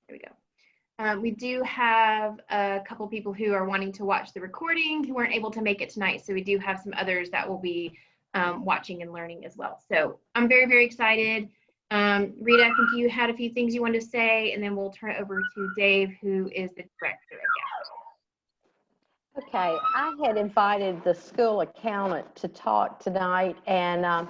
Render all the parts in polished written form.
There we go. We do have a couple people who are wanting to watch the recording who weren't able to make it tonight. So we do have some others that will be watching and learning as well. So I'm very, very excited. Rita, I think you had a few things you wanted to say, and then we'll turn it over to Dave, who is the director of GASSO. Okay, I had invited the school accountant to talk tonight, and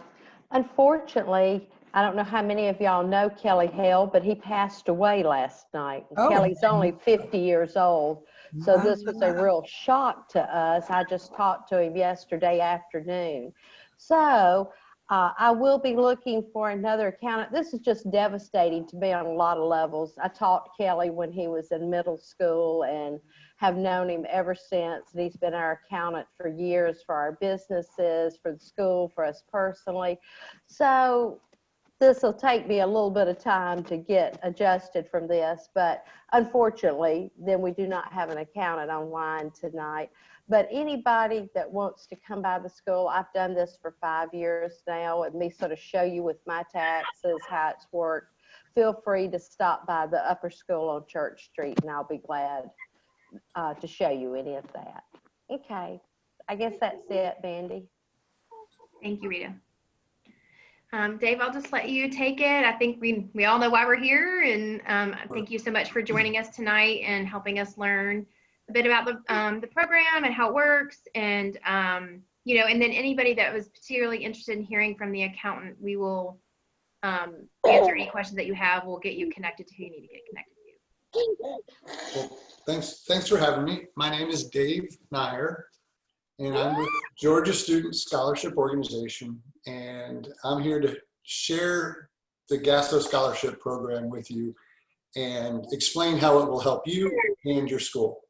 unfortunately, I don't know how many of y'all know Kelly Hale, but he passed away last night. Oh. Kelly's only 50 years old, so this was a real shock to us. I just talked to him yesterday afternoon. So I will be looking for another accountant. This is just devastating to me on a lot of levels. I taught Kelly when he was in middle school and have known him ever since. And he's been our accountant for years for our businesses, for the school, for us personally. So this will take me a little bit of time to get adjusted from this, but unfortunately, then we do not have an accountant online tonight. But anybody that wants to come by the school, I've done this for 5 years now, and me sort of show you with my taxes how it's worked. Feel free to stop by the upper school on Church Street, and I'll be glad to show you any of that. Okay, I guess that's it, Mandy. Thank you, Rita. Dave, I'll just let you take it. I think we all know why we're here, and thank you so much for joining us tonight and helping us learn a bit about the program and how it works. And you know, and then anybody that was particularly interested in hearing from the accountant, we will answer any questions that you have. We'll get you connected to who you need to get connected to. Well, thanks for having me. My name is Dave Nair, and I'm with Georgia Student Scholarship Organization, and I'm here to share the GASSO Scholarship Program with you and explain how it will help you and your school.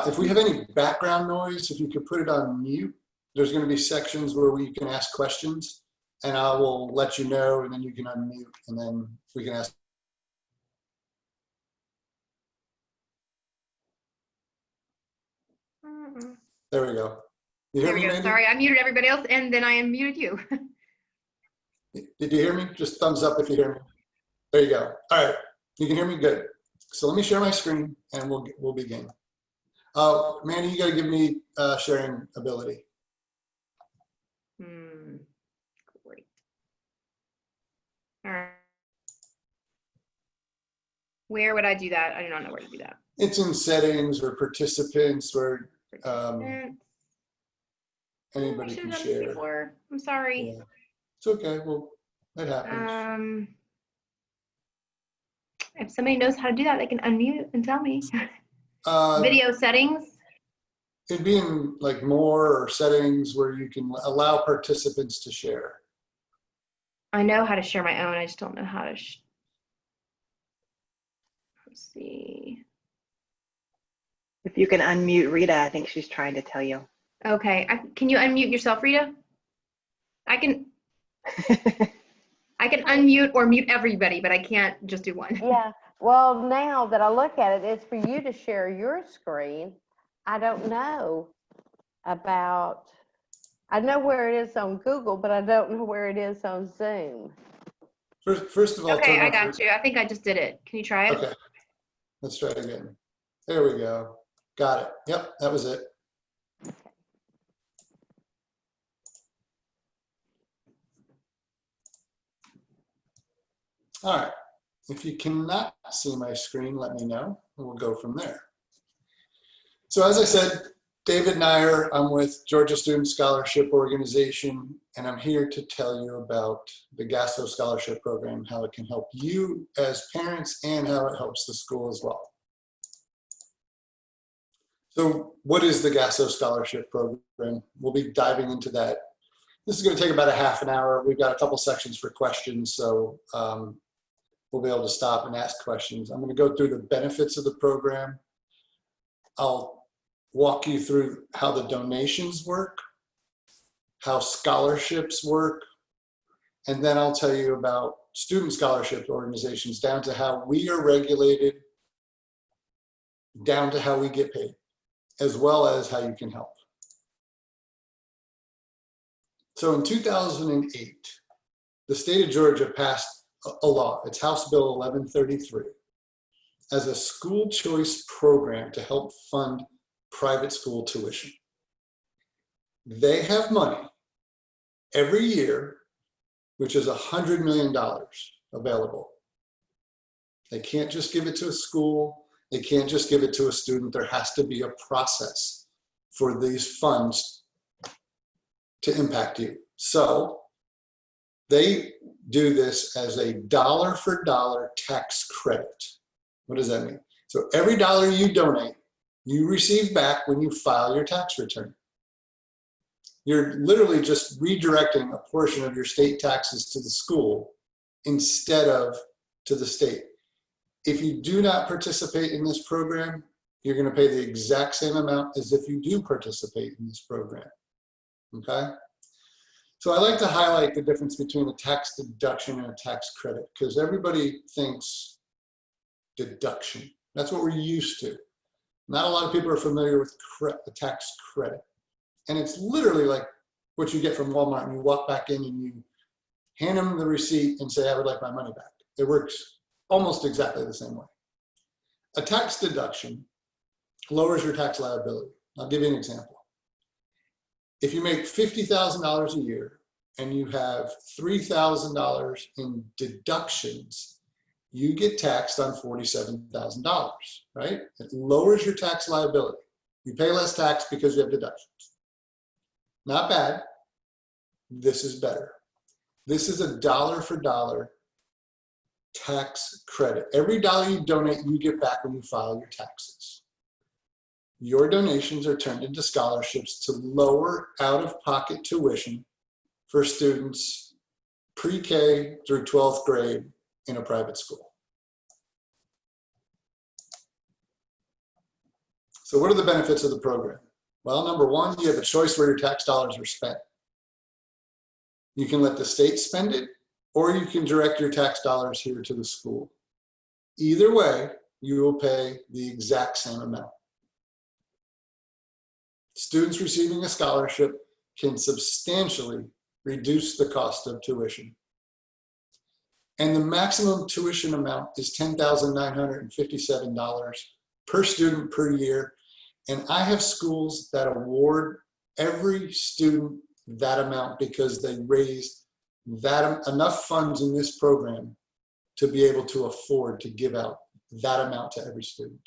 If we have any background noise, if you could put it on mute, there's going to be sections where we can ask questions, and I will let you know, and then you can unmute, and then we can ask. There we go. You hear me, Mandy? Sorry, I muted everybody else, and then I unmuted you. Did you hear me? Just thumbs up if you hear me. There you go. All right, you can hear me good. So let me share my screen, and we'll begin. Mandy, you got to give me sharing ability. Great. All right. Where would I do that? I do not know where to do that. It's in settings or participants where anybody can share. I'm sorry. Yeah. It's okay. Well, it happens. If somebody knows how to do that, they can unmute and tell me. Video settings. It'd be in like more or settings where you can allow participants to share. I know how to share my own. I just don't know how to. Let's see. If you can unmute Rita, I think she's trying to tell you. Okay. Can you unmute yourself, Rita? I can. I can unmute or mute everybody, but I can't just do one. Yeah. Well, now that I look at it, it's for you to share your screen. I don't know about. I know where it is on Google, but I don't know where it is on Zoom. First of all. Okay, I got you. I think I just did it. Can you try it? Okay. Let's try it again. There we go. Got it. Yep, that was it. All right. If you cannot see my screen, let me know, and we'll go from there. So as I said, David Nair, I'm with Georgia Student Scholarship Organization, and I'm here to tell you about the GASSO Scholarship Program, how it can help you as parents and how it helps the school as well. So what is the GASSO Scholarship Program? We'll be diving into that. This is going to take about a half an hour. We've got a couple sections for questions, so we'll be able to stop and ask questions. I'm going to go through the benefits of the program. I'll walk you through how the donations work, how scholarships work, and then I'll tell you about student scholarship organizations down to how we are regulated, down to how we get paid, as well as how you can help. So in 2008, the state of Georgia passed a law. It's House Bill 1133 as a school choice program to help fund private school tuition. They have money every year, which is $100 million available. They can't just give it to a school. They can't just give it to a student. There has to be a process for these funds to impact you. So they do this as a dollar for dollar tax credit. What does that mean? So every dollar you donate, you receive back when you file your tax return. You're literally just redirecting a portion of your state taxes to the school instead of to the state. If you do not participate in this program, you're going to pay the exact same amount as if you do participate in this program. Okay? So I like to highlight the difference between a tax deduction and a tax credit, because everybody thinks deduction. That's what we're used to. Not a lot of people are familiar with the tax credit. And it's literally like what you get from Walmart, and you walk back in and you hand them the receipt and say, I would like my money back. It works almost exactly the same way. A tax deduction lowers your tax liability. I'll give you an example. If you make $50,000 a year and you have $3,000 in deductions, you get taxed on $47,000, right? It lowers your tax liability. You pay less tax because you have deductions. Not bad. This is better. This is a dollar for dollar tax credit. Every dollar you donate, you get back when you file your taxes. Your donations are turned into scholarships to lower out-of-pocket tuition for students pre-K through 12th grade in a private school. So what are the benefits of the program? Well, number one, you have a choice where your tax dollars are spent. You can let the state spend it, or you can direct your tax dollars here to the school. Either way, you will pay the exact same amount. Students receiving a scholarship can substantially reduce the cost of tuition. And the maximum tuition amount is $10,957 per student per year. And I have schools that award every student that amount because they raised enough funds in this program to be able to afford to give out that amount to every student.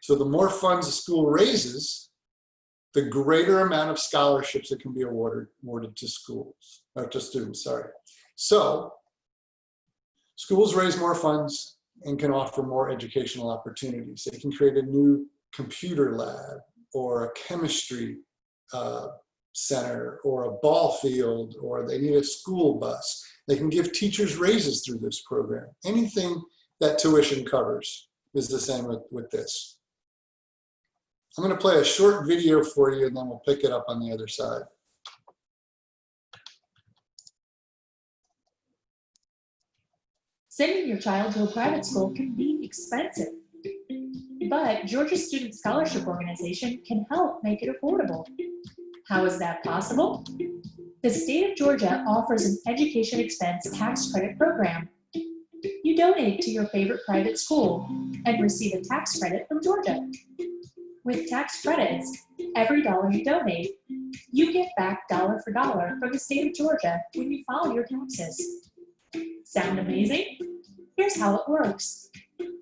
So the more funds the school raises, the greater amount of scholarships that can be awarded to schools, or to students, sorry. So schools raise more funds and can offer more educational opportunities. They can create a new computer lab or a chemistry center or a ball field, or they need a school bus. They can give teachers raises through this program. Anything that tuition covers is the same with this. I'm going to play a short video for you and then we'll pick it up on the other side. Sending your child to a private school can be expensive, but Georgia Student Scholarship Organization can help make it affordable. How is that possible? The state of Georgia offers an education expense tax credit program. You donate to your favorite private school and receive a tax credit from Georgia. With tax credits, every dollar you donate, you get back dollar for dollar from the state of Georgia when you file your taxes. Sound amazing? Here's how it works.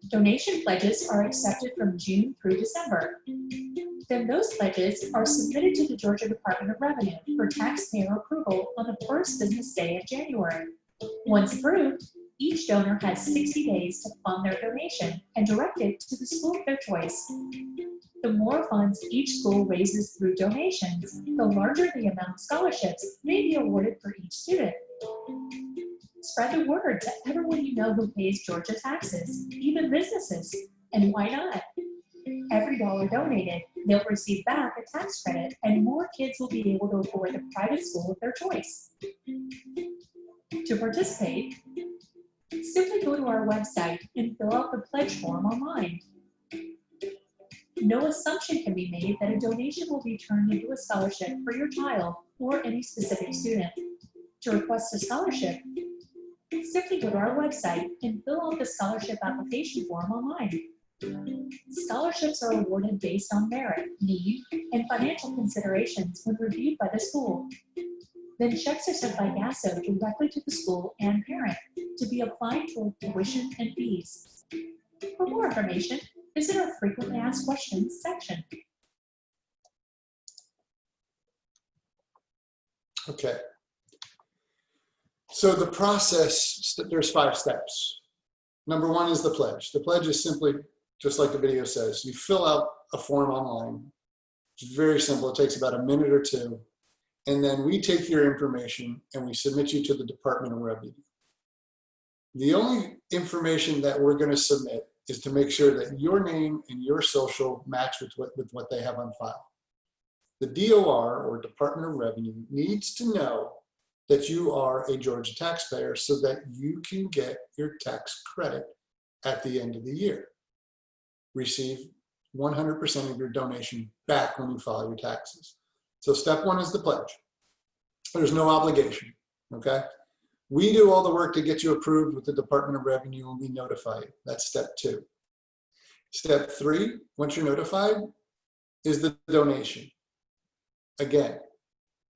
Donation pledges are accepted from June through December. Then those pledges are submitted to the Georgia Department of Revenue for taxpayer approval on the first business day of January. Once approved, each donor has 60 days to fund their donation and direct it to the school of their choice. The more funds each school raises through donations, the larger the amount of scholarships may be awarded for each student. Spread the word to everyone you know who pays Georgia taxes, even businesses. And why not? Every dollar donated, they'll receive back a tax credit, and more kids will be able to afford the private school of their choice. To participate, simply go to our website and fill out the pledge form online. No assumption can be made that a donation will be turned into a scholarship for your child or any specific student. To request a scholarship, simply go to our website and fill out the scholarship application form online. Scholarships are awarded based on merit, need, and financial considerations when reviewed by the school. Then checks are sent by GASSO directly to the school and parent to be applied toward tuition and fees. For more information, visit our frequently asked questions section. Okay. So the process, there's 5 steps. Number 1 is the pledge. The pledge is simply, just like the video says, you fill out a form online. It's very simple. It takes about a minute or 2. And then we take your information and we submit you to the Department of Revenue. The only information that we're going to submit is to make sure that your name and your social match with what they have on file. The DOR, or Department of Revenue, needs to know that you are a Georgia taxpayer so that you can get your tax credit at the end of the year. Receive 100% of your donation back when you file your taxes. So step 1 is the pledge. There's no obligation, okay? We do all the work to get you approved with the Department of Revenue and we notify you. That's step 2. Step 3, once you're notified, is the donation. Again,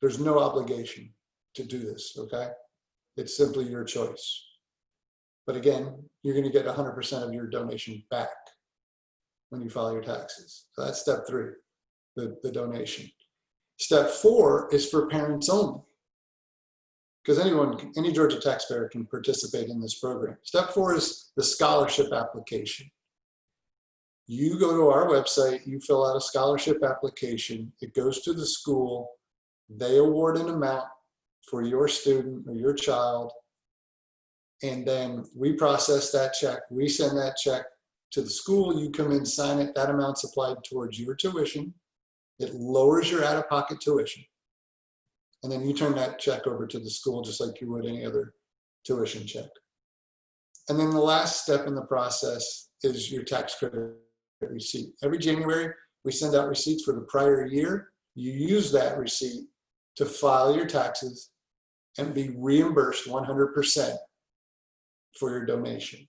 there's no obligation to do this, okay? It's simply your choice. But again, you're going to get 100% of your donation back when you file your taxes. So that's step 3, the donation. Step 4 is for parents only, because any Georgia taxpayer can participate in this program. Step 4 is the scholarship application. You go to our website, you fill out a scholarship application, it goes to the school, they award an amount for your student or your child, and then we process that check, we send that check to the school, you come in, sign it, that amount's applied towards your tuition, it lowers your out-of-pocket tuition, and then you turn that check over to the school just like you would any other tuition check. And then the last step in the process is your tax credit receipt. Every January, we send out receipts for the prior year. You use that receipt to file your taxes and be reimbursed 100% for your donation.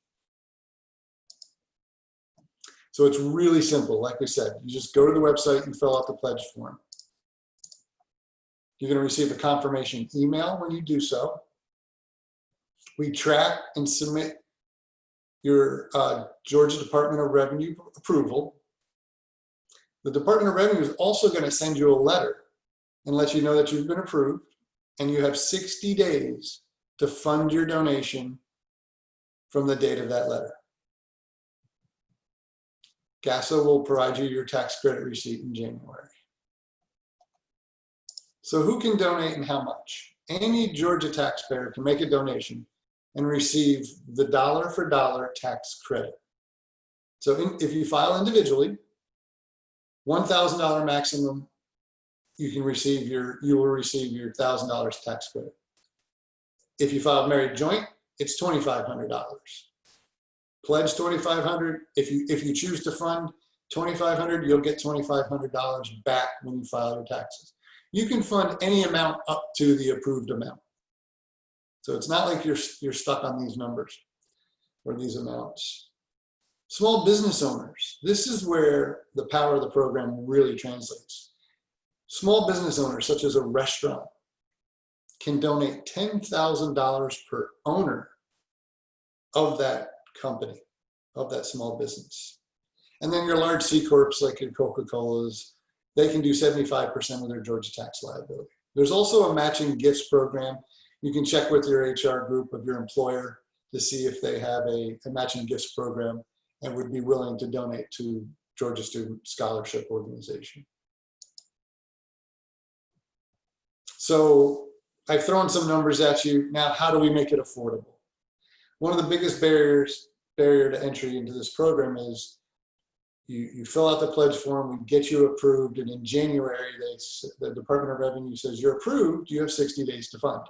So it's really simple. Like we said, you just go to the website and fill out the pledge form. You're going to receive a confirmation email when you do so. We track and submit your Georgia Department of Revenue approval. The Department of Revenue is also going to send you a letter and let you know that you've been approved, and you have 60 days to fund your donation from the date of that letter. GASSO will provide you your tax credit receipt in January. So who can donate and how much? Any Georgia taxpayer can make a donation and receive the dollar for dollar tax credit. So if you file individually, $1,000 maximum, you will receive your $1,000 tax credit. If you file married joint, it's $2,500. Pledge $2,500. If you choose to fund $2,500, you'll get $2,500 back when you file your taxes. You can fund any amount up to the approved amount. So it's not like you're stuck on these numbers or these amounts. Small business owners, this is where the power of the program really translates. Small business owners, such as a restaurant, can donate $10,000 per owner of that company, of that small business. And then your large C Corps, like your Coca-Colas, they can do 75% of their Georgia tax liability. There's also a matching gifts program. You can check with your HR group of your employer to see if they have a matching gifts program and would be willing to donate to Georgia Student Scholarship Organization. So I've thrown some numbers at you. Now, how do we make it affordable? One of the biggest barrier to entry into this program is you fill out the pledge form, we get you approved, and in January, the Department of Revenue says you're approved, you have 60 days to fund.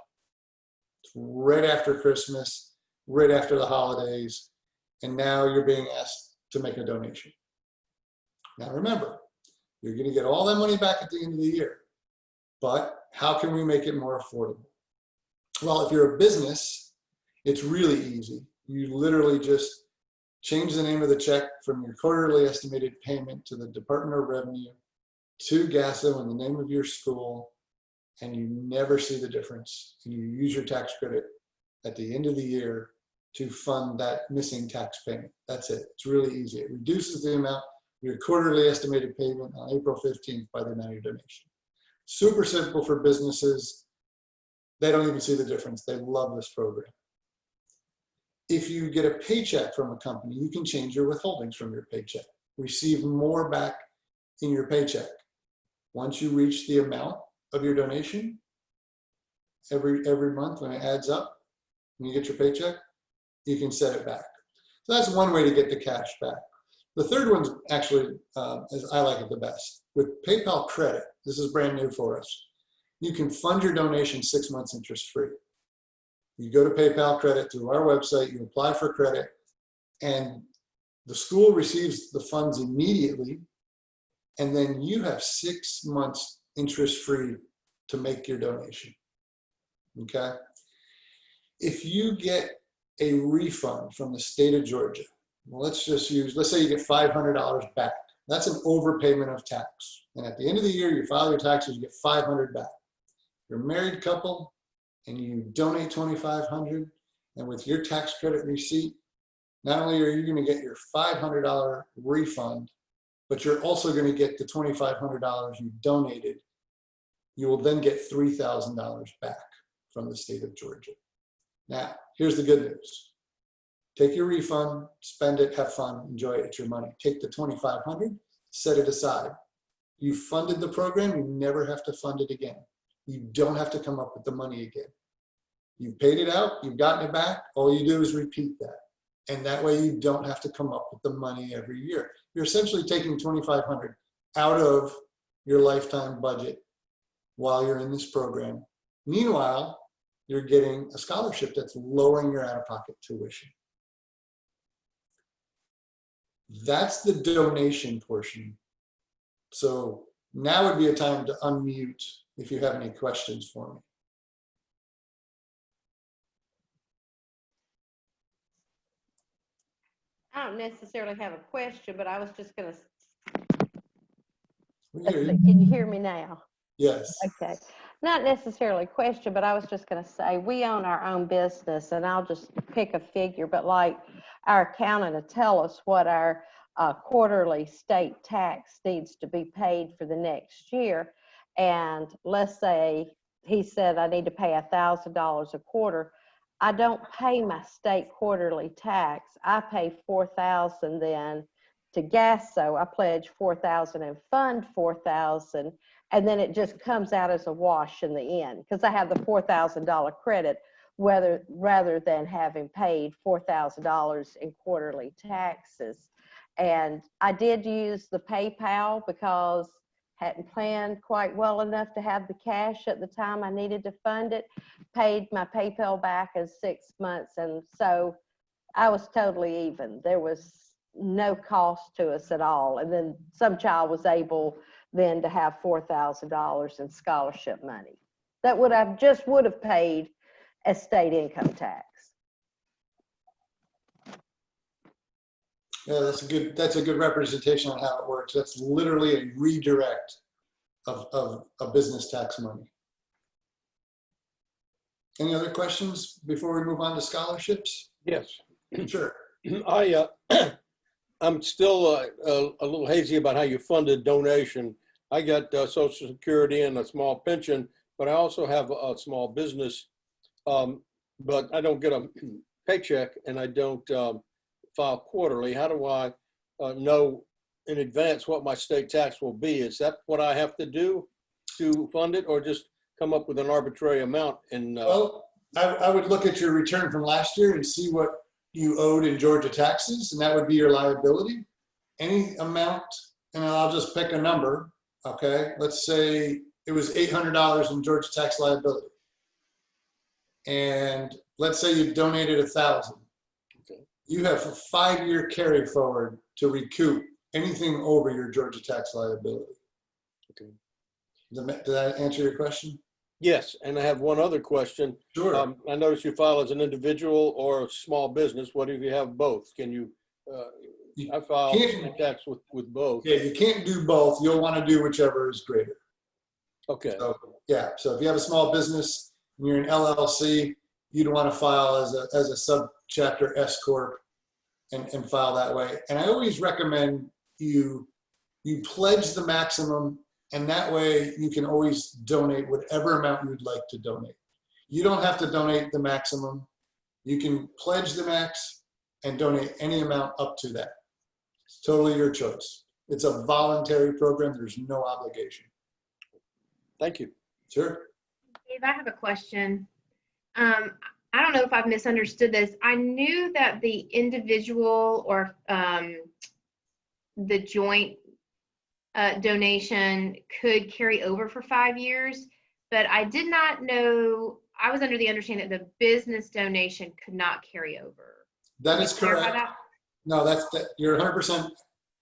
It's right after Christmas, right after the holidays, and now you're being asked to make a donation. Now remember, you're gonna get all that money back at the end of the year, but how can we make it more affordable? Well, if you're a business It's really easy. You literally just change the name of the check from your quarterly estimated payment to the Department of Revenue to GASSO in the name of your school, and you never see the difference. And you use your tax credit at the end of the year to fund that missing tax payment. That's it. It's really easy. It reduces the amount of your quarterly estimated payment on April 15th by the amount of your donation. Super simple for businesses. They don't even see the difference. They love this program. If you get a paycheck from a company, you can change your withholdings from your paycheck. Receive more back in your paycheck. Once you reach the amount of your donation, every month when it adds up, when you get your paycheck, you can set it back. So that's one way to get the cash back. The third one's actually, as I like it the best. With PayPal Credit, this is brand new for us. You can fund your donation 6 months interest-free. You go to PayPal Credit through our website, you apply for credit, and the school receives the funds immediately, and then you have 6 months interest-free to make your donation, okay? If you get a refund from the state of Georgia, well, let's say you get $500 back. That's an overpayment of tax. And at the end of the year, you file your taxes, you get $500 back. You're a married couple and you donate $2,500, and with your tax credit receipt, not only are you going to get your $500 refund, but you're also going to get the $2,500 you donated. You will then get $3,000 back from the state of Georgia. Now, here's the good news. Take your refund, spend it, have fun, enjoy it, it's your money. Take the $2,500, set it aside. You funded the program, you never have to fund it again. You don't have to come up with the money again. You've paid it out, you've gotten it back, all you do is repeat that. And that way you don't have to come up with the money every year. You're essentially taking $2,500 out of your lifetime budget while you're in this program. Meanwhile, you're getting a scholarship that's lowering your out-of-pocket tuition. That's the donation portion. So now would be a time to unmute if you have any questions for me. I don't necessarily have a question, but I was just going to, We hear you. can you hear me now? Yes. Okay. Not necessarily a question, but I was just going to say, we own our own business, and I'll just pick a figure, but like our accountant will tell us what our quarterly state tax needs to be paid for the next year. And let's say he said I need to pay $1,000 a quarter. I don't pay my state quarterly tax. I pay $4,000 then to GASSO. I pledge $4,000 and fund $4,000, and then it just comes out as a wash in the end because I have the $4,000 credit, rather than having paid $4,000 in quarterly taxes. And I did use the PayPal because hadn't planned quite well enough to have the cash at the time I needed to fund it. Paid my PayPal back in 6 months, and so I was totally even. There was no cost to us at all. And then some child was able then to have $4,000 in scholarship money that would have paid as state income tax. Yeah, that's a good representation on how it works. That's literally a redirect of business tax money. Any other questions before we move on to scholarships? Yes. Sure. I'm still a little hazy about how you funded donation. I got Social Security and a small pension, but I also have a small business, but I don't get a paycheck and I don't file quarterly. How do I know in advance what my state tax will be? Is that what I have to do to fund it, or just come up with an arbitrary amount? And well, I would look at your return from last year and see what you owed in Georgia taxes, and that would be your liability. Any amount, and I'll just pick a number, okay? Let's say it was $800 in Georgia tax liability. And let's say you donated $1,000. okay. You have a 5-year carry forward to recoup anything over your Georgia tax liability. Okay. Did that answer your question? Yes, and I have one other question. Sure. I noticed you file as an individual or a small business. What if you have both? Can you, I file can't- tax with both. Yeah, you can't do both. You'll want to do whichever is greater. Okay, So, yeah, so if you have a small business and you're an LLC, you'd want to file as a subchapter S Corp and file that way. And I always recommend you pledge the maximum, and that way you can always donate whatever amount you'd like to donate. You don't have to donate the maximum. You can pledge the max and donate any amount up to that. It's totally your choice. It's a voluntary program. There's no obligation. thank you. Sure. Dave, I have a question. I don't know if I've misunderstood this. I knew that the individual or the joint donation could carry over for 5 years, but I did not know, I was under the understanding that the business donation could not carry over. That Can is you clarify correct. that? No, you're 100%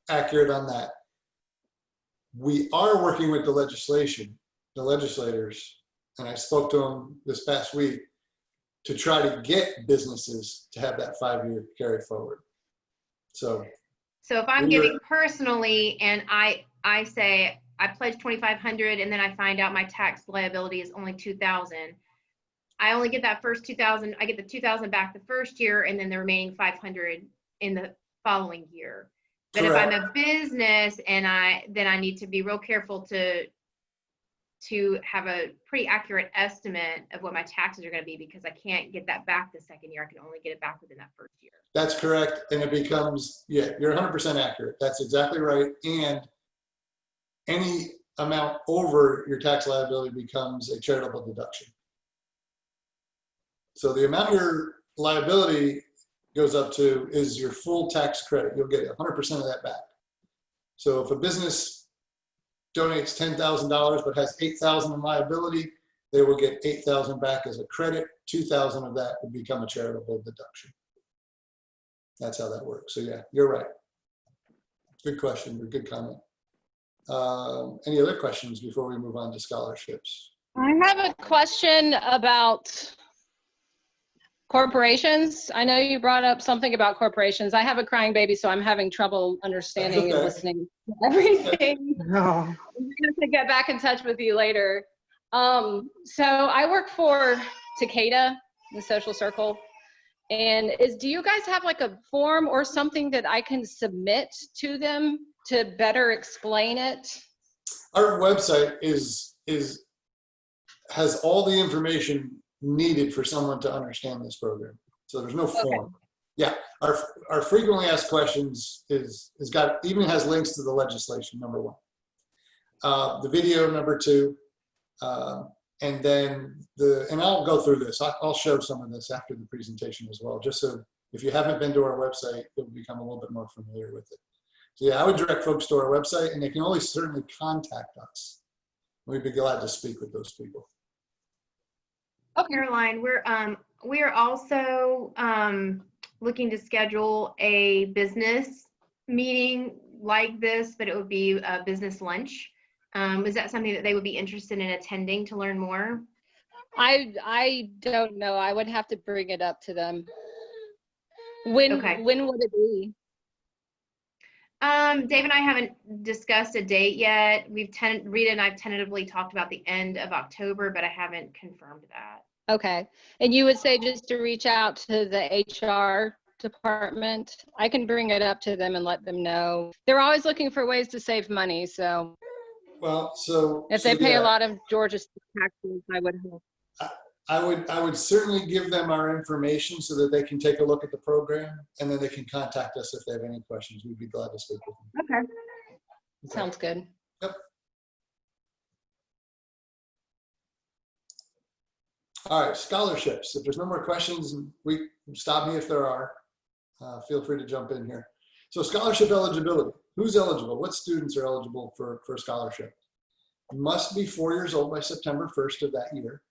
accurate on that. We are working with the legislators, and I spoke to them this past week to try to get businesses to have that 5-year carry forward. So if I'm we were- giving personally and I say I pledge 2,500 and then I find out my tax liability is only 2,000, I only get that first 2,000. I get the 2,000 back the first year and then the remaining 500 in the following year. But if I'm a business and then I need to be real careful to have a pretty accurate estimate of what my taxes are going to be, because I can't get that back the second year. I can only get it back within that first year. That's correct. And it becomes, yeah, you're 100% accurate. That's exactly right. And any amount over your tax liability becomes a charitable deduction. So the amount your liability goes up to is your full tax credit. You'll get 100% of that back. So if a business donates $10,000 but has $8,000 in liability, they will get $8,000 back as a credit. $2,000 of that would become a charitable deduction. That's how that works. So yeah, you're right. Good question or good comment. Any other questions before we move on to scholarships? I have a question about corporations. I know you brought up something about corporations. I have a crying baby, so I'm having trouble understanding and listening to everything. No. I'm going to get back in touch with you later. So I work for Takeda, the social circle. And do you guys have like a form or something that I can submit to them to better explain it? Our website has all the information needed for someone to understand this program. So there's no form. Okay. Yeah, our frequently asked questions even has links to the legislation, number one. The video, number two, and then and I'll go through this. I'll show some of this after the presentation as well, just so if you haven't been to our website, you'll become a little bit more familiar with it. So yeah, I would direct folks to our website, and they can always certainly contact us. We'd be glad to speak with those people. Okay. Caroline, we're also looking to schedule a business meeting like this, but it would be a business lunch. Is that something that they would be interested in attending to learn more? I don't know. I would have to bring it up to them. When would it be? Dave and I haven't discussed a date yet. Rita and I've tentatively talked about the end of October, but I haven't confirmed that. Okay. And you would say just to reach out to the HR department? I can bring it up to them and let them know. They're always looking for ways to save money, so. Well, so if they pay a lot of Georgia taxes, I would hope. I would certainly give them our information so that they can take a look at the program, and then they can contact us if they have any questions. We'd be glad to speak with them. Okay. Sounds good. Yep. All right, scholarships. If there's no more questions, stop me if there are. Feel free to jump in here. So scholarship eligibility. Who's eligible? What students are eligible for scholarship? Must be 4 years old by September 1st of that year.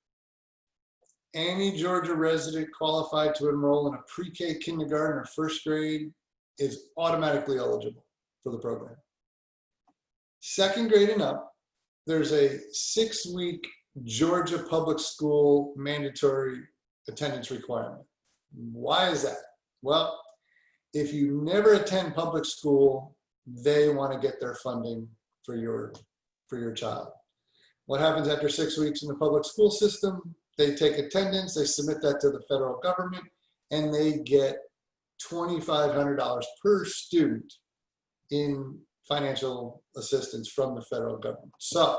Any Georgia resident qualified to enroll in a pre-K kindergarten or first grade is automatically eligible for the program. Second grade and up, there's a 6-week Georgia public school mandatory attendance requirement. Why is that? Well, if you never attend public school, they want to get their funding for your child. What happens after 6 weeks in the public school system? They take attendance, they submit that to the federal government, and they get $2,500 per student in financial assistance from the federal government. So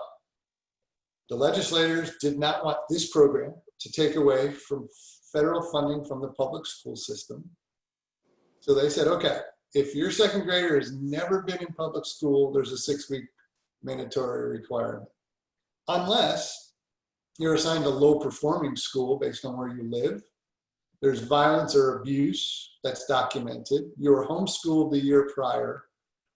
the legislators did not want this program to take away from federal funding from the public school system. So they said, okay, if your second grader has never been in public school, there's a 6-week mandatory requirement. Unless you're assigned a low performing school based on where you live, there's violence or abuse that's documented, you were homeschooled the year prior,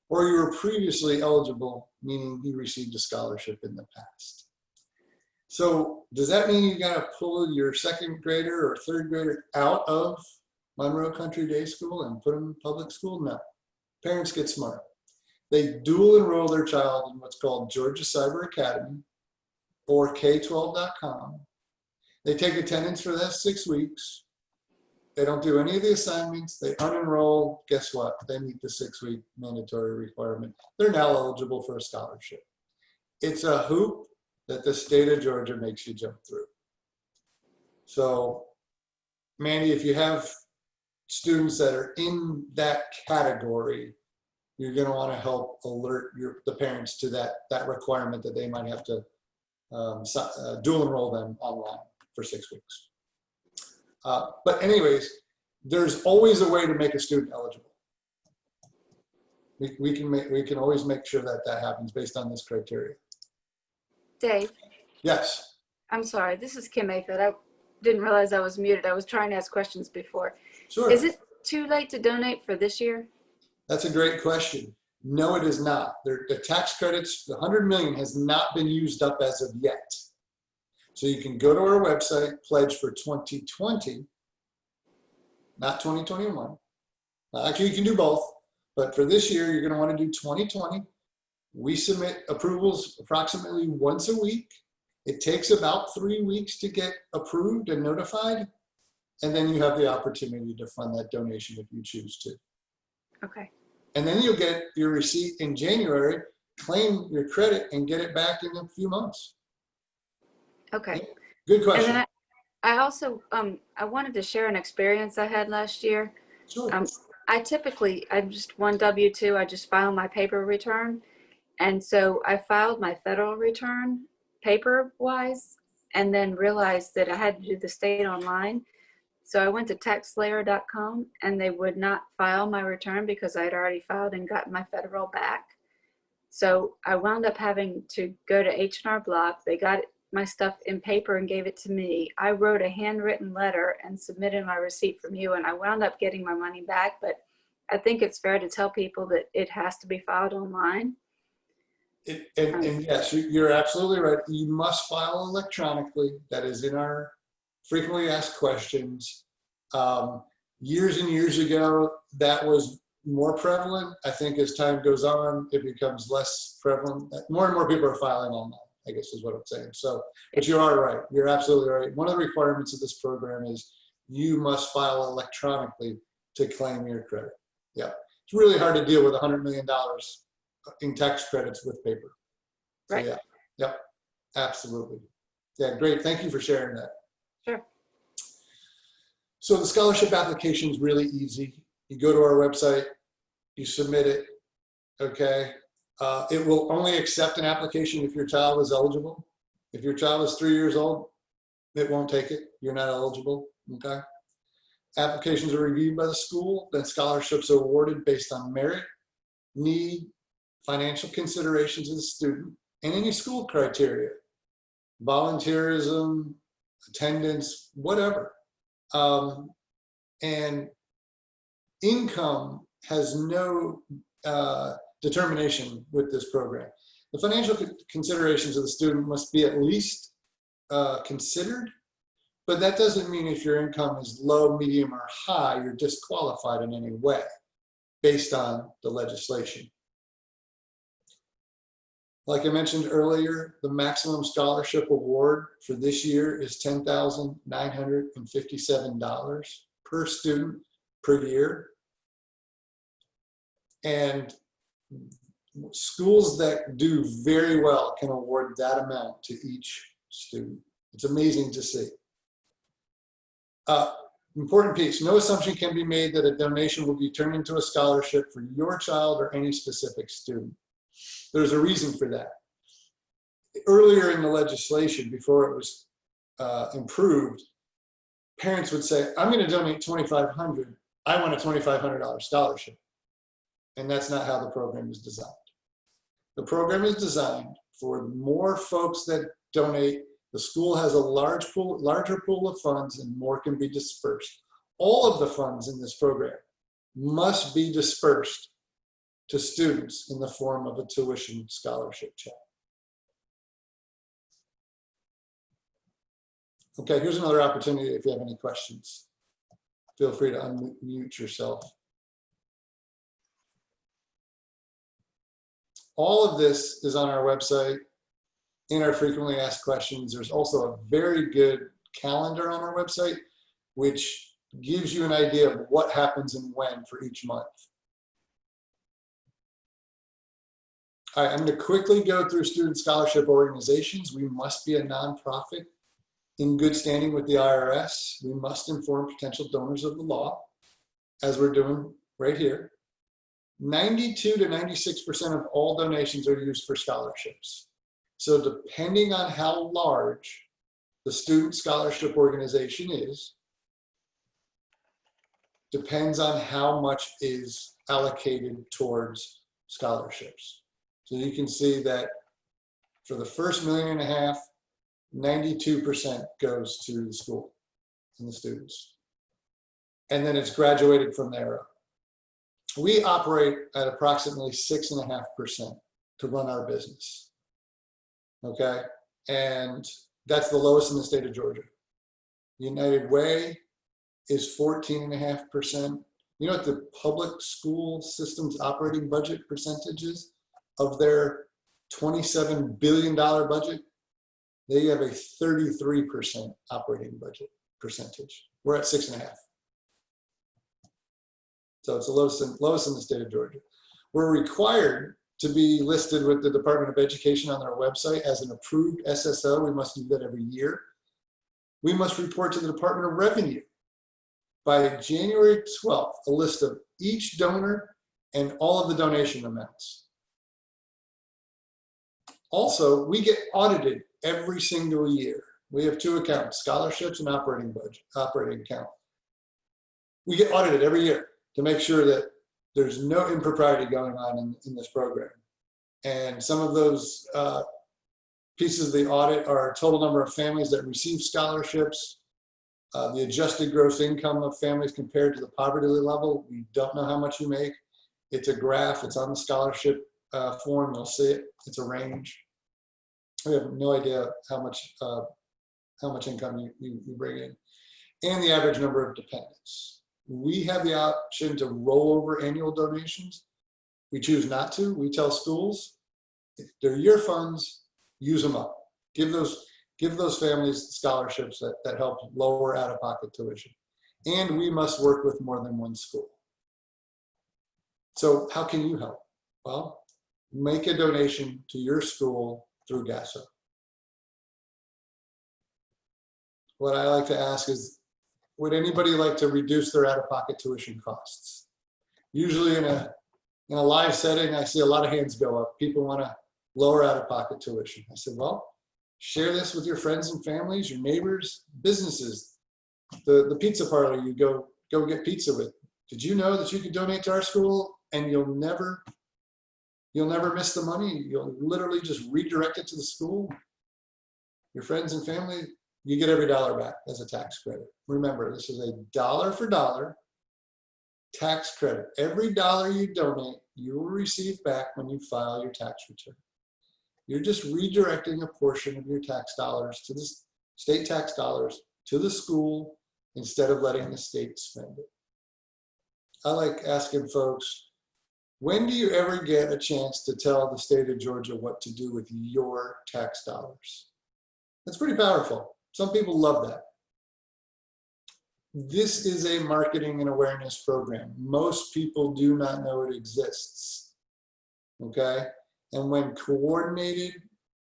or you were previously eligible, meaning you received a scholarship in the past. So does that mean you gotta pull your second grader or third grader out of Monroe Country Day School and put them in public school? No. Parents get smart. They dual enroll their child in what's called Georgia Cyber Academy or K12.com. They take attendance for that 6 weeks. They don't do any of the assignments. They unenroll. Guess what? They meet the 6-week mandatory requirement. They're now eligible for a scholarship. It's a hoop that the state of Georgia makes you jump through. So, Mandy, if you have students that are in that category, you're going to want to help alert the parents to that requirement that they might have to dual enroll them online for 6 weeks. But anyways, there's always a way to make a student eligible. We can always make sure that happens based on this criteria. Dave, Yes. I'm sorry. This is Kim Mayfield. I didn't realize I was muted. I was trying to ask questions before. Sure. Is it too late to donate for this year? That's a great question. No, it is not. The tax credits, the 100 million has not been used up as of yet. So you can go to our website, pledge for 2020, not 2021. Actually, you can do both, but for this year, you're going to want to do 2020. We submit approvals approximately once a week. It takes about 3 weeks to get approved and notified. And then you have the opportunity to fund that donation if you choose to. Okay. And then you'll get your receipt in January, claim your credit, and get it back in a few months. Okay. Good question. And then I also, I wanted to share an experience I had last year. Sure. I'm just one W-2. I just filed my paper return. And so I filed my federal return paper-wise and then realized that I had to do the state online. So I went to taxslayer.com and they would not file my return because I had already filed and gotten my federal back. So I wound up having to go to H&R Block. They got my stuff in paper and gave it to me. I wrote a handwritten letter and submitted my receipt from you, and I wound up getting my money back. But I think it's fair to tell people that it has to be filed online. And yes, you're absolutely right. You must file electronically. That is in our frequently asked questions. Years and years ago, that was more prevalent. I think as time goes on, it becomes less prevalent. More and more people are filing online, I guess is what I'm saying. So, but you are right. You're absolutely right. One of the requirements of this program is you must file electronically to claim your credit. Yeah. It's really hard to deal with $100 million in tax credits with paper. So, Right. yeah. Yep. Absolutely. Yeah, great. Thank you for sharing that. Sure. So the scholarship application is really easy. You go to our website, you submit it, okay? It will only accept an application if your child is eligible. If your child is 3 years old, it won't take it. You're not eligible, okay? Applications are reviewed by the school, then scholarships are awarded based on merit, need, financial considerations of the student, and any school criteria, volunteerism, attendance, whatever. And income has no determination with this program. The financial considerations of the student must be at least considered, but that doesn't mean if your income is low, medium, or high, you're disqualified in any way based on the legislation. Like I mentioned earlier, the maximum scholarship award for this year is $10,957 per student per year. And schools that do very well can award that amount to each student. It's amazing to see. Important piece, no assumption can be made that a donation will be turned into a scholarship for your child or any specific student. There's a reason for that. Earlier in the legislation, before it was improved, parents would say, I'm going to donate $2,500. I want a $2,500 scholarship. And that's not how the program is designed. The program is designed for more folks that donate. The school has a larger pool of funds and more can be dispersed. All of the funds in this program must be dispersed to students in the form of a tuition scholarship check. Okay, here's another opportunity if you have any questions. Feel free to unmute yourself. All of this is on our website in our frequently asked questions. There's also a very good calendar on our website, which gives you an idea of what happens and when for each month. All right, I'm going to quickly go through student scholarship organizations. We must be a nonprofit in good standing with the IRS. We must inform potential donors of the law, as we're doing right here. 92 to 96% of all donations are used for scholarships. So depending on how large the student scholarship organization is, depends on how much is allocated towards scholarships. So you can see that for the first $1.5 million, 92% goes to the school and the students. And then it's graduated from there up. We operate at approximately 6.5% to run our business. Okay, and that's the lowest in the state of Georgia. United Way is 14.5%. You know what the public school system's operating budget percentages of their $27 billion budget? They have a 33% operating budget percentage. We're at 6.5%. So it's the lowest in the state of Georgia. We're required to be listed with the Department of Education on their website as an approved SSO. We must do that every year. We must report to the Department of Revenue by January 12th, a list of each donor and all of the donation amounts. Also, we get audited every single year. We have two accounts, scholarships and operating account. We get audited every year to make sure that there's no impropriety going on in this program. And some of those pieces of the audit are total number of families that receive scholarships, the adjusted gross income of families compared to the poverty level. We don't know how much you make. It's a graph, it's on the scholarship form, you'll see it, it's a range. We have no idea how much income you bring in. And the average number of dependents. We have the option to roll over annual donations. We choose not to. We tell schools, if they're your funds, use them up. Give those families scholarships that help lower out-of-pocket tuition. And we must work with more than one school. So how can you help? Well, make a donation to your school through GASSO. What I like to ask is, would anybody like to reduce their out-of-pocket tuition costs? Usually in a live setting, I see a lot of hands go up. People want to lower out-of-pocket tuition. I said, well, share this with your friends and families, your neighbors, businesses, the pizza parlor you go get pizza with. Did you know that you could donate to our school and you'll never miss the money? You'll literally just redirect it to the school. Your friends and family, you get every dollar back as a tax credit. Remember, this is a dollar for dollar tax credit. Every dollar you donate, you will receive back when you file your tax return. You're just redirecting a portion of your tax dollars to the state tax dollars to the school instead of letting the state spend it. I like asking folks, When do you ever get a chance to tell the state of Georgia what to do with your tax dollars? That's pretty powerful. Some people love that. This is a marketing and awareness program. Most people do not know it exists, okay? And when coordinated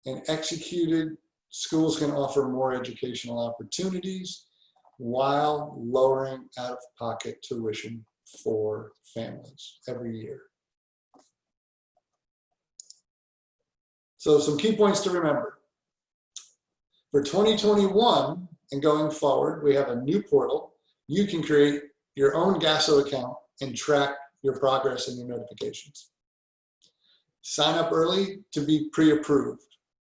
and executed, schools can offer more educational opportunities while lowering out-of-pocket tuition for families every year. So some key points to remember. For 2021 and going forward, we have a new portal. You can create your own GASSO account and track your progress and your notifications. Sign up early to be pre-approved.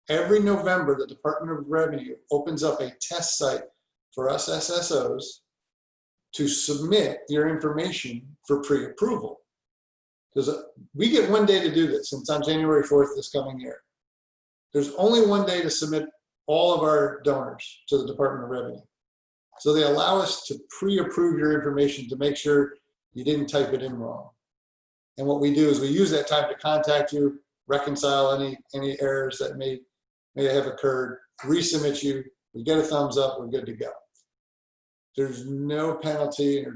Every November, the Department of Revenue opens up a test site for us SSOs to submit your information for pre-approval. Because we get 1 day to do this, and it's on January 4th this coming year. There's only 1 day to submit all of our donors to the Department of Revenue. So they allow us to pre-approve your information to make sure you didn't type it in wrong. And what we do is we use that time to contact you, reconcile any errors that may have occurred, resubmit you, we get a thumbs up, we're good to go. There's no penalty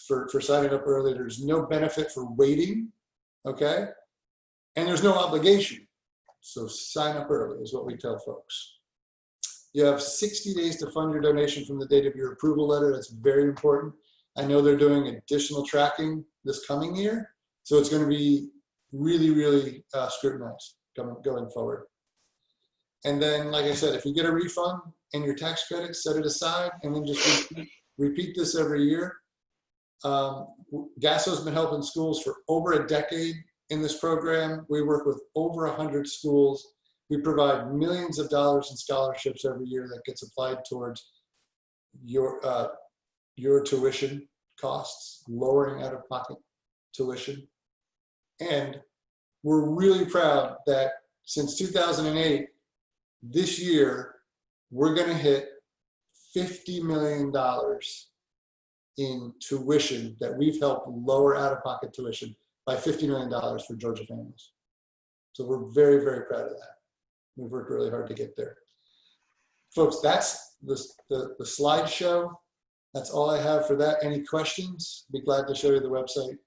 for signing up early. There's no benefit for waiting, okay? And there's no obligation. So sign up early is what we tell folks. You have 60 days to fund your donation from the date of your approval letter. That's very important. I know they're doing additional tracking this coming year, so it's going to be really, really scrutinized going forward. And then, like I said, if you get a refund and your tax credit, set it aside and then just repeat this every year. GASSO's been helping schools for over a decade in this program. We work with over 100 schools. We provide millions of dollars in scholarships every year that gets applied towards your tuition costs, lowering out-of-pocket tuition. And we're really proud that since 2008, this year, we're going to hit $50 million in tuition that we've helped lower out-of-pocket tuition by $50 million for Georgia families. So we're very, very proud of that. We've worked really hard to get there. Folks, that's the slideshow. That's all I have for that. Any questions? Be glad to show you the website.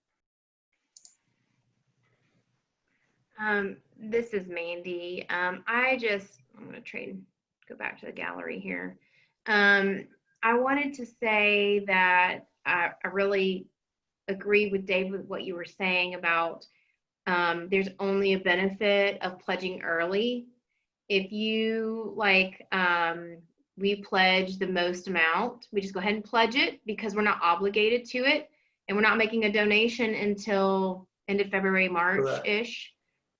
This is Mandy. I'm going to go back to the gallery here. I wanted to say that I really agree with Dave with what you were saying about there's only a benefit of pledging early. If you we pledge the most amount, we just go ahead and pledge it because we're not obligated to it, and we're not making a donation until end of February, March-ish.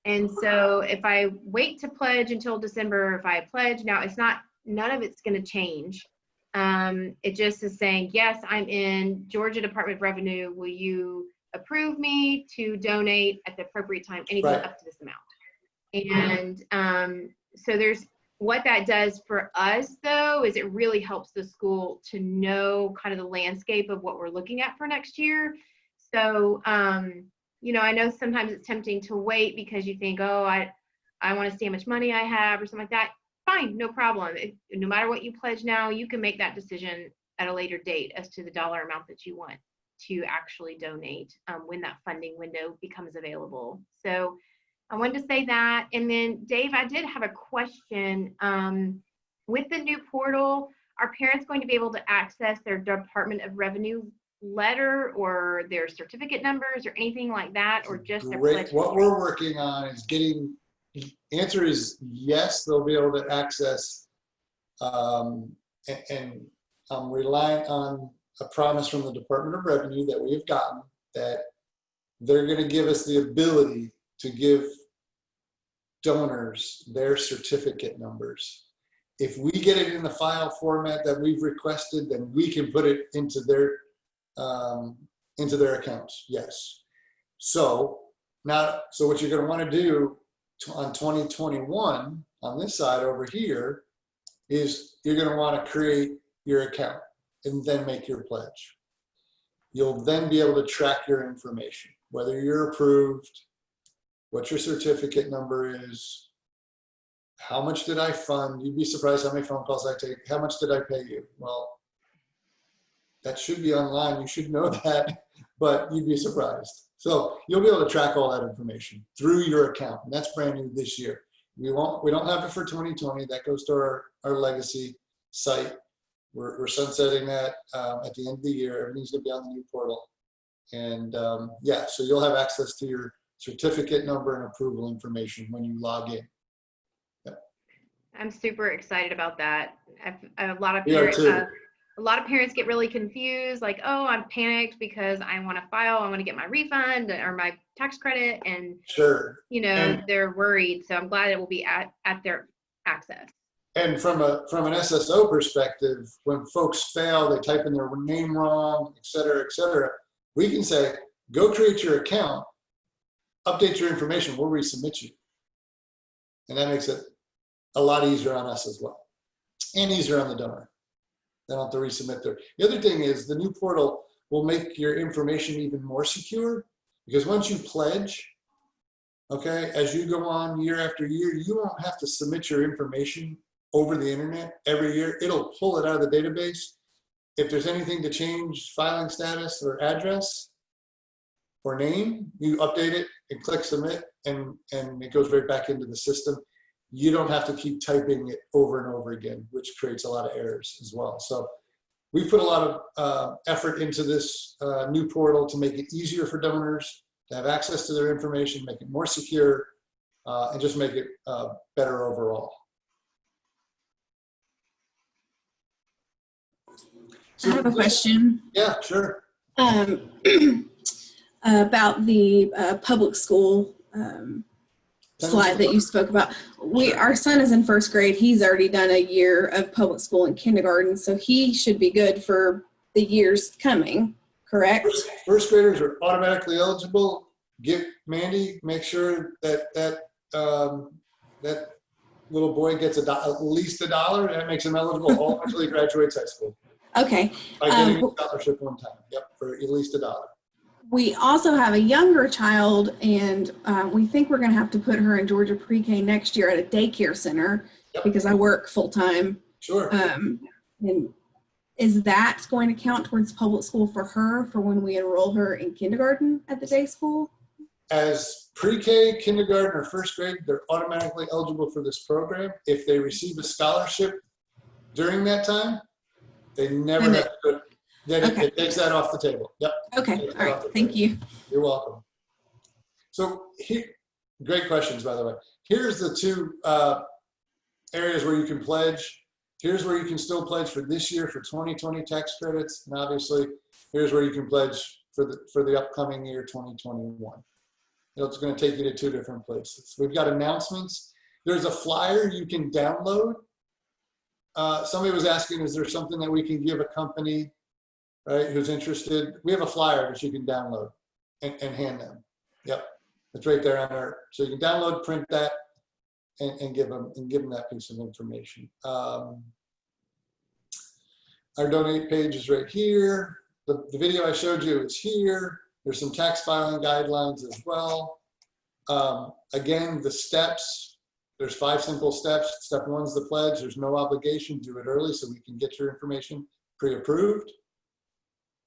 And so if I wait to pledge until December, if I pledge now, none of it's going to change. It just is saying, yes, I'm in Georgia Department of Revenue. Will you approve me to donate at the appropriate time, anything up to this amount? And so what that does for us, though, is it really helps the school to know kind of the landscape of what we're looking at for next year. So, I know sometimes it's tempting to wait because you think, oh, I want to see how much money I have or something like that. Fine, no problem. No matter what you pledge now, you can make that decision at a later date as to the dollar amount that you want to actually donate when that funding window becomes available. So I wanted to say that. And then, Dave, I did have a question. With the new portal, are parents going to be able to access their Department of Revenue letter or their certificate numbers or anything like that, or just their pledge? What we're working on is the answer is yes, they'll be able to access, and I'm relying on a promise from the Department of Revenue that we have gotten that they're going to give us the ability to give donors their certificate numbers. If we get it in the file format that we've requested, then we can put it into their accounts. Yes. So what you're going to want to do on 2021 on this side over here is you're going to want to create your account and then make your pledge. You'll then be able to track your information. whether you're approved, what your certificate number is, how much did I fund? You'd be surprised how many phone calls I take. How much did I pay you? Well, that should be online. You should know that, but you'd be surprised. So you'll be able to track all that information through your account, and that's brand new this year. We don't have it for 2020. That goes to our legacy site. We're sunsetting that at the end of the year. Everything's gonna be on the new portal. And yeah, so you'll have access to your certificate number and approval information when you log in. I'm super excited about that. A lot of We are parents, too. a lot of parents get really confused, like, oh, I'm panicked because I want to file, I want to get my refund or my tax credit, and Sure. they're worried. So I'm glad it will be at their access. And from an SSO perspective, when folks fail, they type in their name wrong, et cetera, we can say, go create your account, update your information, we'll resubmit you. And that makes it a lot easier on us as well, and easier on the donor. They don't have to resubmit their. The other thing is the new portal will make your information even more secure, because once you pledge, okay, as you go on year after year, you won't have to submit your information over the internet every year. It'll pull it out of the database. If there's anything to change filing status or address or name, you update it and click submit, and it goes right back into the system. You don't have to keep typing it over and over again, which creates a lot of errors as well. So we put a lot of effort into this new portal to make it easier for donors to have access to their information, make it more secure, and just make it better overall. So I have a question. Yeah, sure. About the public school slide that you spoke about. Our son is in first grade. He's already done a year of public school and kindergarten, so he should be good for the years coming, correct? First graders are automatically eligible. Make sure that little boy gets at least $1. That makes him eligible all until he graduates high school. Okay. By getting a scholarship one time. Yep, for at least $1. We also have a younger child, and we think we're going to have to put her in Georgia pre-K next year at a daycare center. Yep. Because I work full-time. Sure. And is that going to count towards public school for her for when we enroll her in kindergarten at the day school? As pre-K, kindergarten, or first grade, they're automatically eligible for this program. If they receive a scholarship during that time, they never have to go. Then okay. It takes that off the table. Yep. Okay. All right. Thank you. You're welcome. So great questions, by the way. Here's the two areas where you can pledge. Here's where you can still pledge for this year for 2020 tax credits. And obviously, here's where you can pledge for the upcoming year, 2021. It's going to take you to two different places. We've got announcements. There's a flyer you can download. Somebody was asking, is there something that we can give a company, right, who's interested? We have a flyer that you can download and hand them. Yep, it's right there on our. So you can download, print that, and give them that piece of information. Our donate page is right here. The video I showed you is here. There's some tax filing guidelines as well. Again, the steps. There's 5 simple steps. Step 1 is the pledge. There's no obligation. Do it early so we can get your information pre-approved.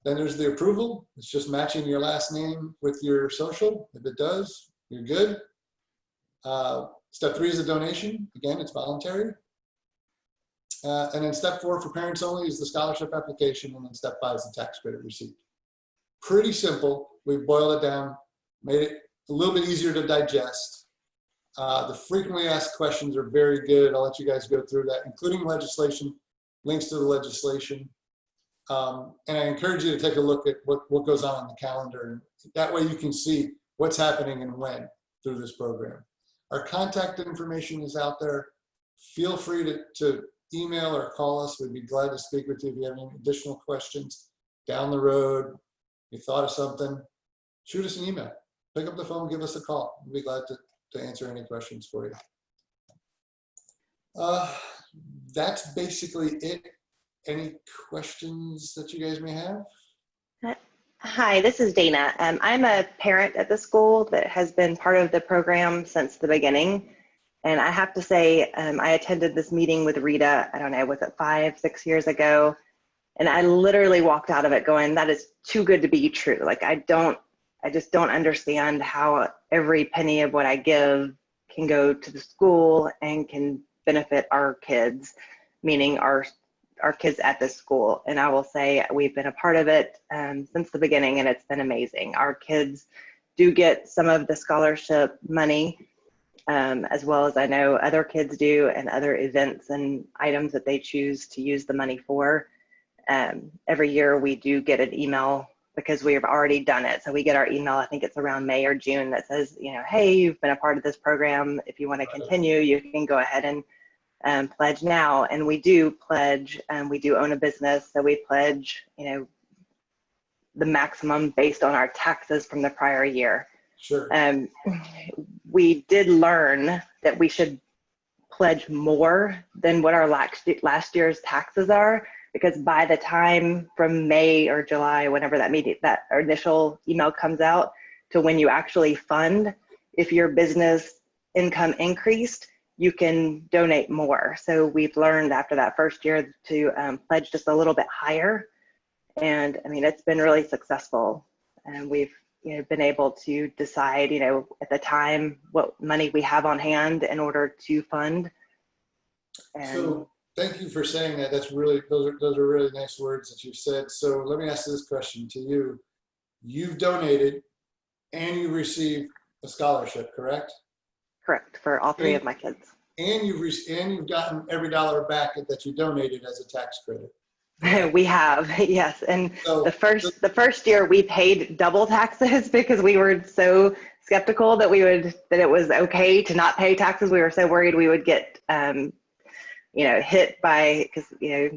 Then there's the approval. It's just matching your last name with your social. If it does, you're good. Step 3 is a donation. Again, it's voluntary. And then step 4 for parents only is the scholarship application. And then step 5 is the tax credit receipt. Pretty simple. We've boiled it down, made it a little bit easier to digest. The frequently asked questions are very good. I'll let you guys go through that, including legislation, links to the legislation. And I encourage you to take a look at what goes on the calendar. That way you can see what's happening and when through this program. Our contact information is out there. Feel free to email or call us. We'd be glad to speak with you if you have any additional questions down the road. You thought of something, shoot us an email. Pick up the phone, give us a call. We'd be glad to answer any questions for you. That's basically it. Any questions that you guys may have? Hi, this is Dana. I'm a parent at the school that has been part of the program since the beginning. And I have to say, I attended this meeting with Rita, I don't know, was it 5, 6 years ago? And I literally walked out of it going, that is too good to be true. Like, I just don't understand how every penny of what I give can go to the school and can benefit our kids, meaning our kids at this school. And I will say we've been a part of it since the beginning, and it's been amazing. Our kids do get some of the scholarship money, as well as I know other kids do, and other events and items that they choose to use the money for. Every year we do get an email because we have already done it. So we get our email, I think it's around May or June, that says, you know, hey, you've been a part of this program. If you want to continue, you can go ahead and pledge now. And we do pledge, we do own a business, so we pledge, you know, the maximum based on our taxes from the prior year. Sure. We did learn that we should pledge more than what our last year's taxes are, because by the time from May or July, whenever that initial email comes out, to when you actually fund, if your business income increased, you can donate more. So we've learned after that first year to pledge just a little bit higher. And I mean, it's been really successful. And we've been able to decide, at the time, what money we have on hand in order to fund. And so thank you for saying that. That's really, those are really nice words that you've said. So let me ask this question to you. You've donated and you received a scholarship, correct? Correct, for all 3 of my kids. And you've gotten every dollar back that you donated as a tax credit. We have, yes. And So, the first year we paid double taxes because we were so skeptical that it was okay to not pay taxes. We were so worried we would get hit by, because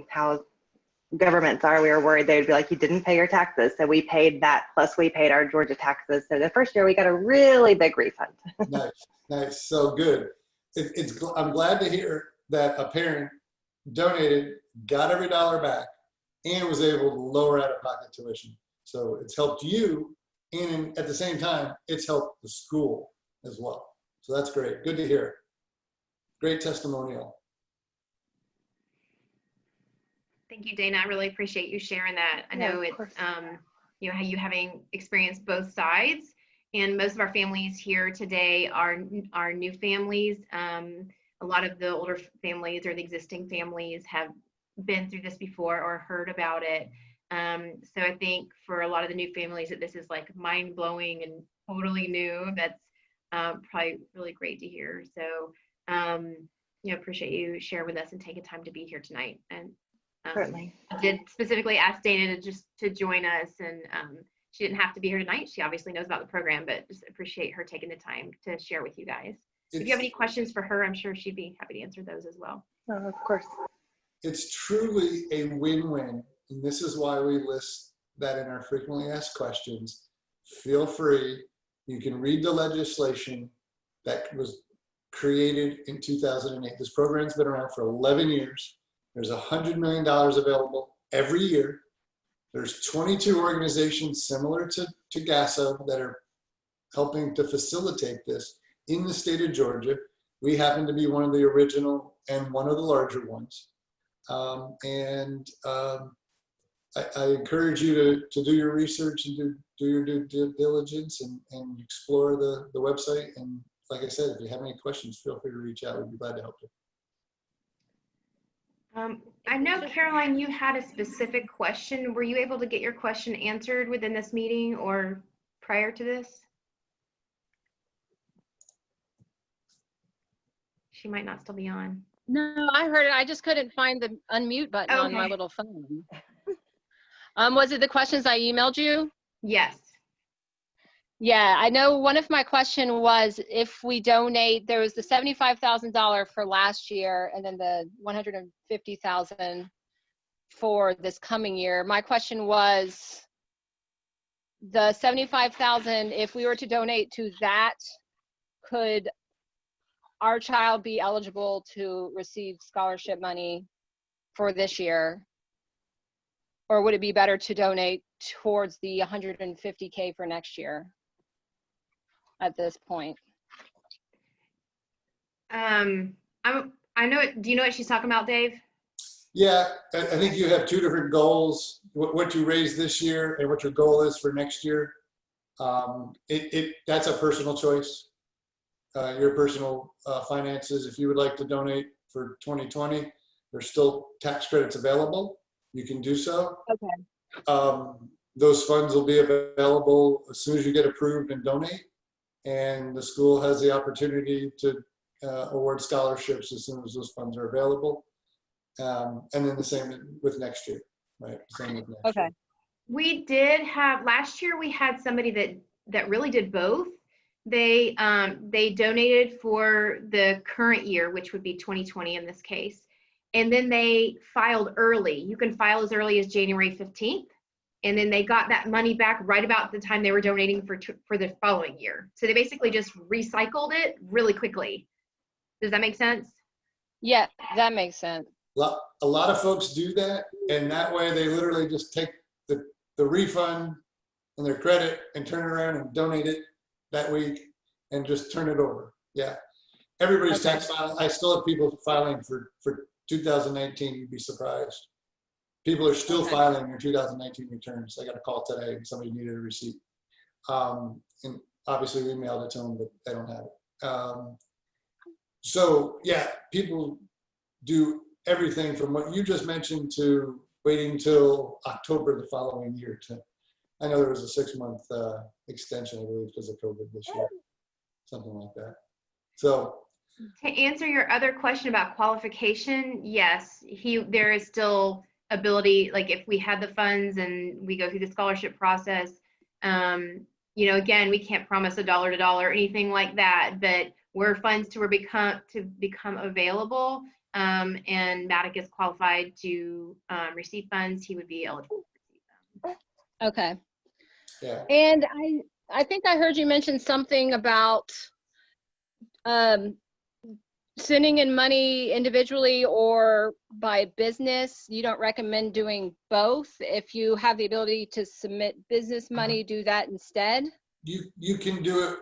how governments are, we were worried they would be like, you didn't pay your taxes. So we paid that, plus we paid our Georgia taxes. So the first year we got a really big refund. Nice. So good. I'm glad to hear that a parent donated, got every dollar back, and was able to lower out-of-pocket tuition. So it's helped you, and at the same time, it's helped the school as well. So that's great. Good to hear. Great testimonial. Thank you, Dana. I really appreciate you sharing that. I know it's, how you having experienced both sides, and most of our families here today are new families. A lot of the older families or the existing families have been through this before or heard about it. So I think for a lot of the new families that this is like mind blowing and totally new. That's probably really great to hear. So, appreciate you sharing with us and taking time to be here tonight. And Certainly. I did specifically ask Dana to join us, and she didn't have to be here tonight. She obviously knows about the program, but just appreciate her taking the time to share with you guys. If you have any questions for her, I'm sure she'd be happy to answer those as well. Oh, of course. It's truly a win-win, and this is why we list that in our frequently asked questions. Feel free. You can read the legislation that was created in 2008. This program's been around for 11 years. There's $100 million available every year. There's 22 organizations similar to GASSO that are helping to facilitate this in the state of Georgia. We happen to be one of the original and one of the larger ones. I encourage you to do your research and do your due diligence and explore the website. And like I said, if you have any questions, feel free to reach out. We'd be glad to help you. I know, Caroline, you had a specific question. Were you able to get your question answered within this meeting or prior to this? She might not still be on. No, I heard it. I just couldn't find the unmute button on my little phone. Was it the questions I emailed you? Yes. Yeah, I know one of my question was if we donate, there was the $75,000 for last year and then the $150,000 for this coming year. My question was the $75,000, if we were to donate to that, could our child be eligible to receive scholarship money for this year? Or would it be better to donate towards the 150K for next year at this point. I know it. Do you know what she's talking about, Dave? Yeah, I think you have two different goals, what you raised this year and what your goal is for next year. That's a personal choice, your personal finances. If you would like to donate for 2020, there's still tax credits available. You can do so. Okay. Those funds will be available as soon as you get approved and donate. And the school has the opportunity to award scholarships as soon as those funds are available. And then the same with next year, right? Same with next year. We did have, last year we had somebody that really did both. They donated for the current year, which would be 2020 in this case. And then they filed early. You can file as early as January 15th. And then they got that money back right about the time they were donating for the following year. So they basically just recycled it really quickly. Does that make sense? Yeah, that makes sense. A lot of folks do that, and that way they literally just take the refund and their credit and turn it around and donate it that week and just turn it over. Yeah, everybody's tax filing. I still have people filing for 2019. You'd be surprised. People are still filing their 2019 returns. I got a call today and somebody needed a receipt. And obviously we mailed it to them, but they don't have it. So yeah, people do everything from what you just mentioned to waiting till October the following year. I know there was a 6-month extension, I believe, because of COVID this year, something like that. So to answer your other question about qualification, yes, there is still ability, like if we had the funds and we go through the scholarship process, again, we can't promise a dollar to dollar or anything like that, but where funds to become available, and Maddox is qualified to receive funds, he would be eligible to receive them. Okay. yeah. And I think I heard you mention something about sending in money individually or by business. You don't recommend doing both. If you have the ability to submit business money, do that instead? You can do it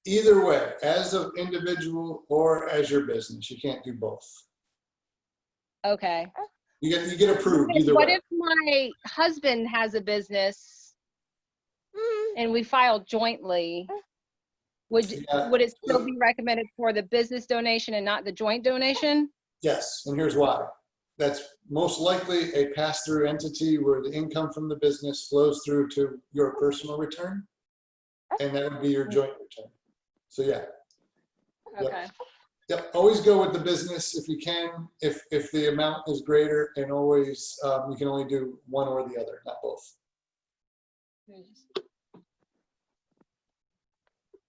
either way, as an individual or as your business. You can't do both. Okay. You get approved either What way. if my husband has a business and we file jointly? Would it still be recommended for the business donation and not the joint donation? Yes, and here's why. That's most likely a pass-through entity where the income from the business flows through to your personal return, and that would be your joint return. So yeah. Okay. Yep. Always go with the business if you can. If the amount is greater, and always you can only do one or the other, not both.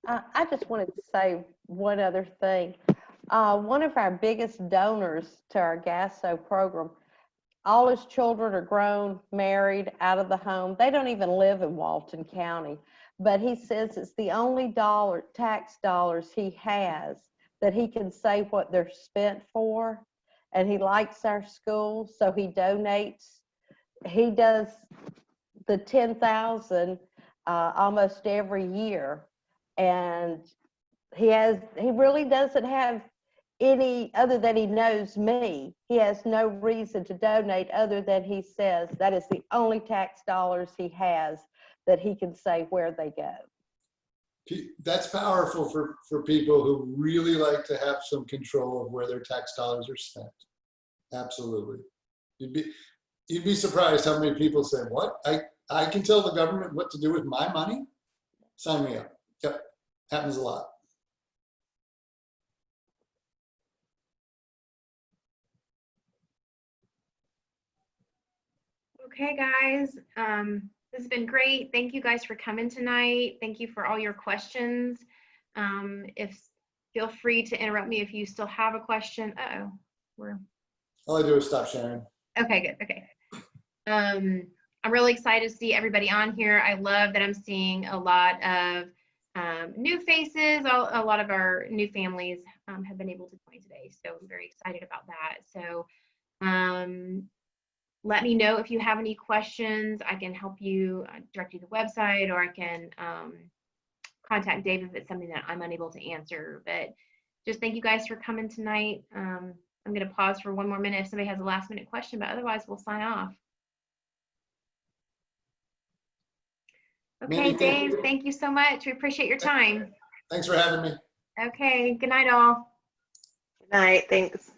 I just wanted to say one other thing. One of our biggest donors to our GASSO program, all his children are grown, married, out of the home. They don't even live in Walton County, but he says it's the only tax dollars he has that he can say what they're spent for. And he likes our school, so he donates. He does the 10,000 almost every year. And he really doesn't have any, other than he knows me, he has no reason to donate other than he says that is the only tax dollars he has that he can say where they go. That's powerful for people who really like to have some control of where their tax dollars are spent. Absolutely. You'd be surprised how many people say, what? I can tell the government what to do with my money? Sign me up. Yep, happens a lot. Okay, guys, this has been great. Thank you guys for coming tonight. Thank you for all your questions. Feel free to interrupt me if you still have a question. All I do is stop sharing. Okay, good. Okay. I'm really excited to see everybody on here. I love that I'm seeing a lot of new faces. A lot of our new families have been able to join today, so I'm very excited about that. So let me know if you have any questions. I can help you direct you to the website, or I can contact Dave if it's something that I'm unable to answer. But just thank you guys for coming tonight. I'm going to pause for one more minute if somebody has a last minute question, but otherwise we'll sign off. Okay, Dave, thank you so much. We appreciate your time. Thanks for having me. Okay, good night all. Good night, thanks.